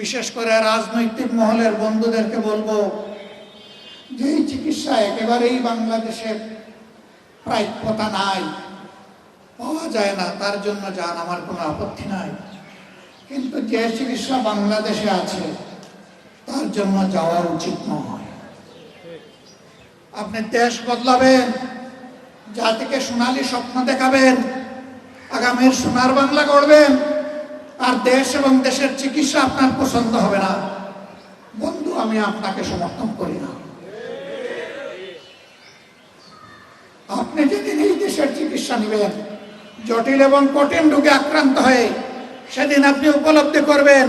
বিশেষ করে রাজনৈতিক মহলের বন্ধুদেরকে বলবো যে এই চিকিৎসা একেবারেই বাংলাদেশের প্রাপ্যতা নাই, পাওয়া যায় না, তার জন্য যান, আমার কোনো আপত্তি নাই। কিন্তু যে চিকিৎসা বাংলাদেশে আছে তার জন্য যাওয়া উচিত নয়। আপনি দেশ বদলাবেন, জাতিকে সোনালী স্বপ্ন দেখাবেন, আগামীর সোনার বাংলা গড়বেন, আর দেশ এবং দেশের চিকিৎসা আপনার পছন্দ হবে না, বন্ধু আমি আপনাকে সমর্থন করি না। আপনি যেদিন এই দেশের চিকিৎসা নেবেন, জটিল এবং কঠিন রোগে আক্রান্ত হয়ে, সেদিন আপনি উপলব্ধি করবেন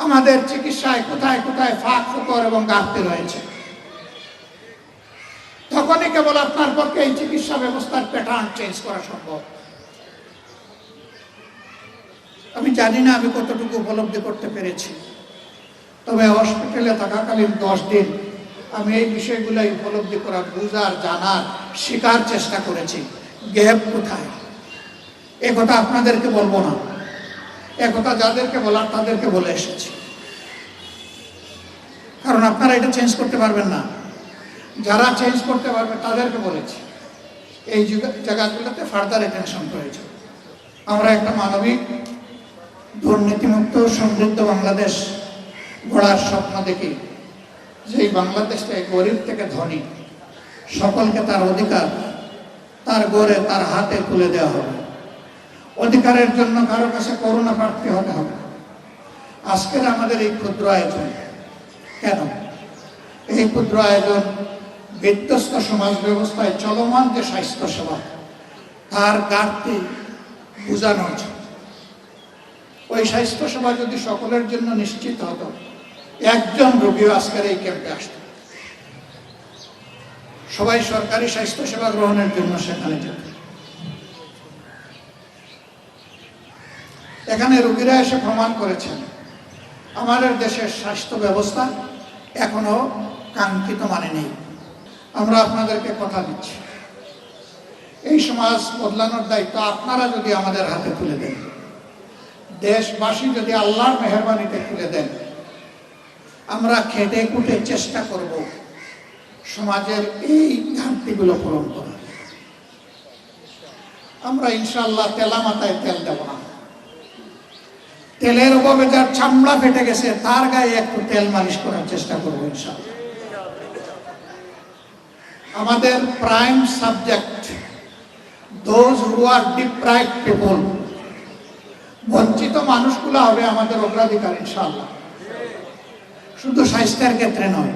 আমাদের চিকিৎসায় কোথায় কোথায় ফাঁক ফোকর এবং ঘাটতি রয়েছে। তখনই কেবল আপনার পক্ষে এই চিকিৎসা ব্যবস্থার প্যাটার্ন চেঞ্জ করা সম্ভব। আমি জানি না আমি কতটুকু উপলব্ধি করতে পেরেছি, তবে হসপিটালে থাকাকালীন 10 দিন আমি এই বিষয়গুলাই উপলব্ধি করার, বুঝার, জানার, শেখার চেষ্টা করেছি গ্যাপ কোথায়। একথা আপনাদেরকে বলবো না, একথা যাদেরকে বলার তাদেরকে বলে এসেছি, কারণ আপনারা এটা চেঞ্জ করতে পারবেন না। যারা চেঞ্জ করতে পারবে তাদেরকে বলেছি এই জায়গাগুলোতে ফার্দার অ্যাটেনশন প্রয়োজন। আমরা একটা মানবিক, দুর্নীতিমুক্ত, সমৃদ্ধ বাংলাদেশ গড়ার স্বপ্ন দেখি, যেই বাংলাদেশটাকে গরিব থেকে ধনী সকলকে তার অধিকার তার গড়ে তার হাতে তুলে দেওয়া হবে। অধিকারের জন্য কারো কাছে করুণা প্রার্থী হতে হবে। আজকের আমাদের এই ক্ষুদ্র আয়োজন কেন? এই ক্ষুদ্র আয়োজন বিধ্বস্ত সমাজ ব্যবস্থায় চলমান যে স্বাস্থ্য সেবা তার ঘাটতি বোঝানোর জন্য। ওই স্বাস্থ্য সেবা যদি সকলের জন্য নিশ্চিত হতো, একজন রোগীও আজকের এই ক্যাম্পে আসত। সবাই সরকারি স্বাস্থ্য সেবা গ্রহণের জন্য সেখানে যেত। এখানে রোগীরা এসে প্রমাণ করেছেন আমাদের দেশের স্বাস্থ্য ব্যবস্থা এখনো কাঙ্ক্ষিত মানে নেই। আমরা আপনাদেরকে কথা দিচ্ছি, এই সমাজ বদলানোর দায়িত্ব আপনারা যদি আমাদের হাতে তুলে দেন, দেশবাসী যদি আল্লাহর মেহেরবানিতে তুলে দেন, আমরা খেটে খুঁটে চেষ্টা করব সমাজের এই ঘাটতিগুলো পূরণ করার। আমরা ইনশাআল্লাহ তেলা মাথায় তেল দেব না। তেলের অভাবে যার চামড়া ফেটে গেছে তার গায়ে একটু তেল মালিশ করার চেষ্টা করবো ইনশাআল্লাহ। আমাদের prime subject those who are deprived people, বঞ্চিত মানুষগুলো হবে আমাদের অগ্রাধিকার ইনশাআল্লাহ। শুধু স্বাস্থ্যের ক্ষেত্রে নয়,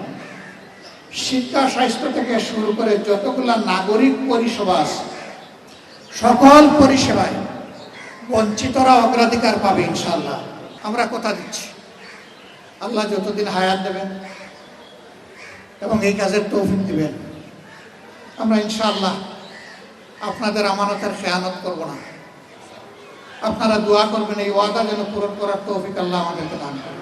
শিক্ষা, স্বাস্থ্য থেকে শুরু করে যতগুলা নাগরিক পরিষেবা আছে, সকল পরিষেবায় বঞ্চিতরা অগ্রাধিকার পাবে ইনশাআল্লাহ। আমরা কথা দিচ্ছি, আল্লাহ যতদিন হায়াত দেবেন এবং এই কাজের তৌফিক দিবেন, আমরা ইনশাআল্লাহ আপনাদের আমানতের খেয়ানত করব না। আপনারা দোয়া করবেন এই ওয়াদা যেন পূরণ করার তৌফিক আল্লাহ আমাদেরকে দান করেন।